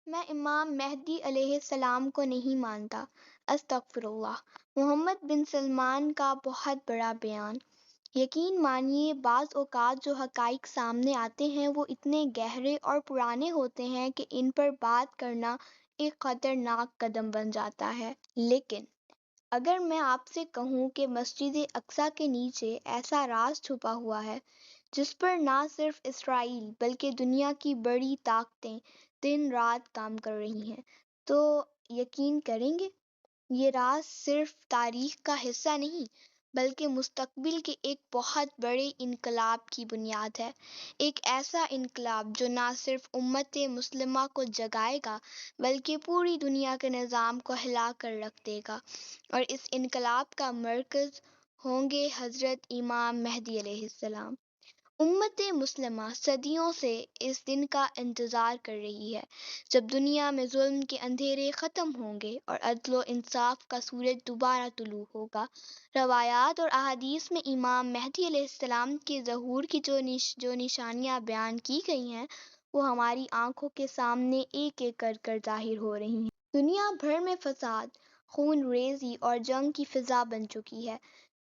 میں امام مہدی علیہ السلام کو نہیں مانتا۔ استغفر اللہ۔ محمد بن سلمان کا بہت بڑا بیان۔ یقین مانیے بعض اوقات جو حقائق سامنے آتے ہیں وہ اتنے گہرے اور پرانے ہوتے ہیں کہ ان پر بات کرنا ایک خطرناک قدم بن جاتا ہے۔ لیکن اگر میں آپ سے کہوں کہ مسجد اقصیٰ کے نیچے ایسا راز چھپا ہوا ہے جس پر نہ صرف اسرائیل بلکہ دنیا کی بڑی طاقتیں دن رات کام کر رہی ہیں تو یقین کریں گے؟ یہ راز صرف تاریخ کا حصہ نہیں بلکہ مستقبل کے ایک بہت بڑے انقلاب کی بنیاد ہے۔ ایک ایسا انقلاب جو نہ صرف امت مسلمہ کو جگائے گا بلکہ پوری دنیا کے نظام کو ہلا کر رکھ دے گا، اور اس انقلاب کا مرکز ہوں گے حضرت امام مہدی علیہ السلام۔ امت مسلمہ صدیوں سے اس دن کا انتظار کر رہی ہے جب دنیا میں ظلم کے اندھیرے ختم ہوں گے اور عدل و انصاف کا سورج دوبارہ طلوع ہوگا۔ روایات اور احادیث میں امام مہدی علیہ السلام کے ظہور کی جو نشانیاں بیان کی گئی ہیں وہ ہماری آنکھوں کے سامنے ایک ایک کر ظاہر ہو رہی ہیں۔ دنیا بھر میں فساد، خون ریزی اور جنگ کی فضا بن چکی ہے۔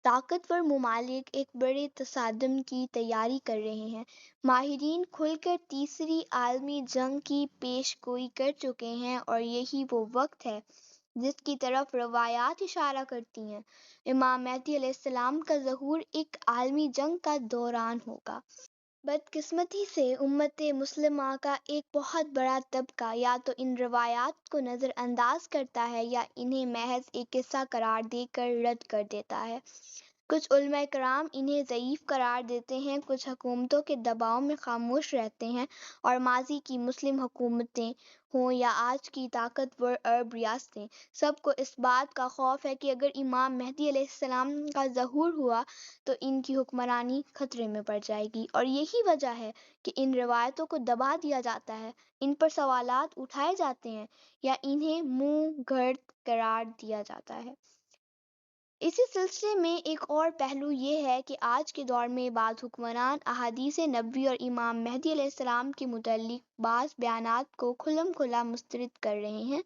طاقتور ممالک ایک بڑے تصادم کی تیاری کر رہے ہیں۔ ماہرین کھل کر تیسری عالمی جنگ کی پیش گوئی کر چکے ہیں اور یہی وہ وقت ہے جس کی طرف روایات اشارہ کرتی ہیں۔ امام مہدی علیہ السلام کا ظہور ایک عالمی جنگ کا دوران ہوگا۔ بدقسمتی سے امت مسلمہ کا ایک بہت بڑا طبقہ یا تو ان روایات کو نظر انداز کرتا ہے یا انہیں محض ایک قصہ قرار دے کر رد کر دیتا ہے۔ کچھ علماء کرام انہیں ضعیف قرار دیتے ہیں، کچھ حکومتوں کے دباؤ میں خاموش رہتے ہیں، اور ماضی کی مسلم حکومتیں ہوں یا آج کی طاقتور عرب ریاستیں، سب کو اس بات کا خوف ہے کہ اگر امام مہدی علیہ السلام کا ظہور ہوا تو ان کی حکمرانی خطرے میں پڑ جائے گی، اور یہی وجہ ہے کہ ان روایتوں کو دبا دیا جاتا ہے، ان پر سوالات اٹھائے جاتے ہیں یا انہیں منہ گھڑت قرار دیا جاتا ہے۔ اسی سلسلے میں ایک اور پہلو یہ ہے کہ آج کے دور میں بعض حکمران احادیث نبوی اور امام مہدی علیہ السلام کے متعلق بعض بیانات کو کھلم کھلا مسترد کر رہے ہیں۔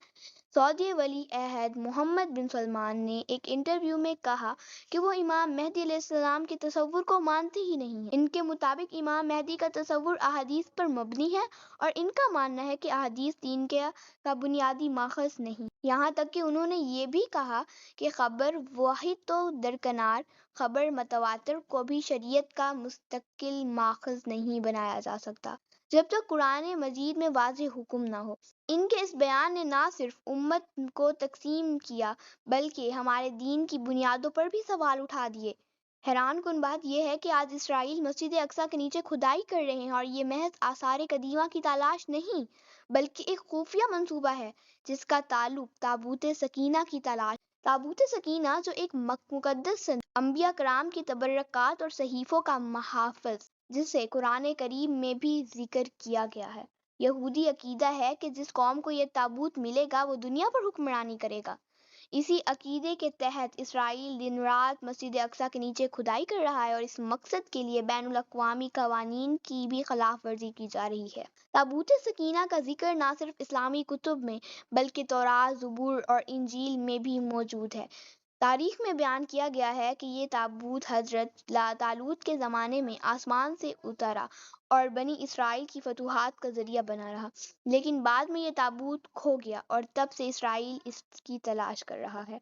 سعودی ولی عہد محمد بن سلمان نے ایک انٹرویو میں کہا کہ وہ امام مہدی علیہ السلام کے تصور کو مانتے ہی نہیں ہیں۔ ان کے مطابق امام مہدی کا تصور احادیث پر مبنی ہے اور ان کا ماننا ہے کہ احادیث دین کا بنیادی ماخذ نہیں۔ یہاں تک کہ انہوں نے یہ بھی کہا کہ خبر واحد تو درکنار خبر متواتر کو بھی شریعت کا مستقل ماخذ نہیں بنایا جا سکتا جب تک قرآن مجید میں واضح حکم نہ ہو۔ ان کے اس بیان نے نہ صرف امت کو تقسیم کیا بلکہ ہمارے دین کی بنیادوں پر بھی سوال اٹھا دیے۔ حیران کن بات یہ ہے کہ آج اسرائیل مسجد اقصیٰ کے نیچے کھدائی کر رہے ہیں اور یہ محض آثار قدیمہ کی تلاش نہیں بلکہ ایک خفیہ منصوبہ ہے جس کا تعلق تابوت سکینہ کی تلاش۔ تابوت سکینہ جو ایک مقدس انبیاء کرام کی تبرکات اور صحیفوں کا محافظ جسے قرآن کریم میں بھی ذکر کیا گیا ہے۔ یہودی عقیدہ ہے کہ جس قوم کو یہ تابوت ملے گا وہ دنیا پر حکمرانی کرے گا۔ اسی عقیدے کے تحت اسرائیل دن رات مسجد اقصیٰ کے نیچے کھدائی کر رہا ہے اور اس مقصد کے لیے بین الاقوامی قوانین کی بھی خلاف ورزی کی جا رہی ہے۔ تابوت سکینہ کا ذکر نہ صرف اسلامی کتب میں بلکہ تورات، زبور اور انجیل میں بھی موجود ہے۔ تاریخ میں بیان کیا گیا ہے کہ یہ تابوت حضرت طالوت کے زمانے میں آسمان سے اترا اور بنی اسرائیل کی فتوحات کا ذریعہ بنا رہا، لیکن بعد میں یہ تابوت کھو گیا اور تب سے اسرائیل اس کی تلاش کر رہا ہے۔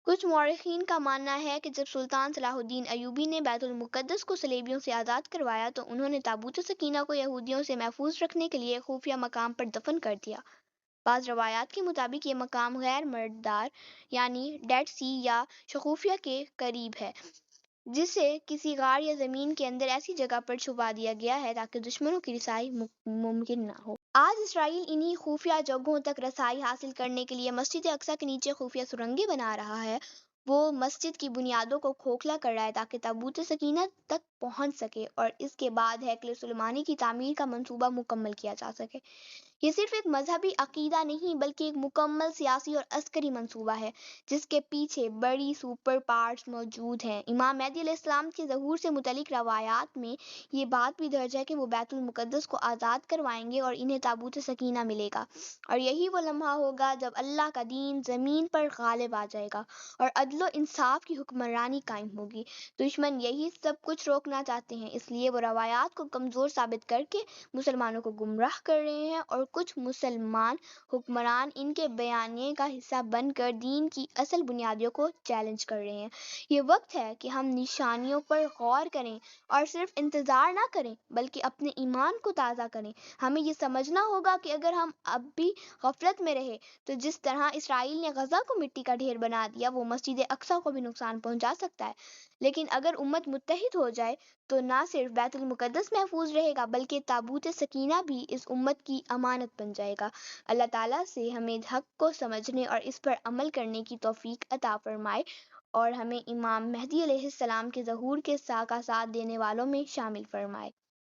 کچھ مورخین کا ماننا ہے کہ جب سلطان صلاح الدین ایوبی نے بیت المقدس کو صلیبیوں سے آزاد کروایا تو انہوں نے تابوت سکینہ کو یہودیوں سے محفوظ رکھنے کے لیے خفیہ مقام پر دفن کر دیا۔ بعض روایات کے مطابق یہ مقام غیر مردار یعنی ڈیڈ سی یا شغوفیہ کے قریب ہے، جسے کسی غار یا زمین کے اندر ایسی جگہ پر چھپا دیا گیا ہے تاکہ دشمنوں کی رسائی ممکن نہ ہو۔ آج اسرائیل انہی خفیہ جگہوں تک رسائی حاصل کرنے کے لیے مسجد اقصیٰ کے نیچے خفیہ سرنگیں بنا رہا ہے۔ وہ مسجد کی بنیادوں کو کھوکھلا کر رہا ہے تاکہ تابوت سکینہ تک پہنچ سکے اور اس کے بعد ہیکل سلیمانی کی تعمیر کا منصوبہ مکمل کیا جا سکے۔ یہ صرف ایک مذہبی عقیدہ نہیں بلکہ ایک مکمل سیاسی اور عسکری منصوبہ ہے جس کے پیچھے بڑی سپر پاورز موجود ہیں۔ امام مہدی علیہ السلام کے ظہور سے متعلق روایات میں یہ بات بھی درج ہے کہ وہ بیت المقدس کو آزاد کروائیں گے اور انہیں تابوت سکینہ ملے گا، اور یہی وہ لمحہ ہوگا جب اللہ کا دین زمین پر غالب آ جائے گا اور عدل و انصاف کی حکمرانی قائم ہوگی۔ دشمن یہی سب کچھ روکنا چاہتے ہیں، اس لیے وہ روایات کو کمزور ثابت کر کے مسلمانوں کو گمراہ کر رہے ہیں، اور کچھ مسلمان حکمران ان کے بیانیے کا حصہ بن کر دین کی اصل بنیادوں کو چیلنج کر رہے ہیں۔ یہ وقت ہے کہ ہم نشانیوں پر غور کریں اور صرف انتظار نہ کریں بلکہ اپنے ایمان کو تازہ کریں۔ ہمیں یہ سمجھنا ہوگا کہ اگر ہم اب بھی غفلت میں رہے تو جس طرح اسرائیل نے غزہ کو مٹی کا ڈھیر بنا دیا، وہ مسجد اقصیٰ کو بھی نقصان پہنچا سکتا ہے۔ لیکن اگر امت متحد ہو جائے تو نہ صرف بیت المقدس محفوظ رہے گا بلکہ تابوت سکینہ بھی اس امت کی امانت بن جائے گا۔ اللہ تعالیٰ سے ہمیں حق کو سمجھنے اور اس پر عمل کرنے کی توفیق عطا فرمائے اور ہمیں امام مہدی علیہ السلام کے ظہور کے ساتھ دینے والوں میں شامل فرمائے۔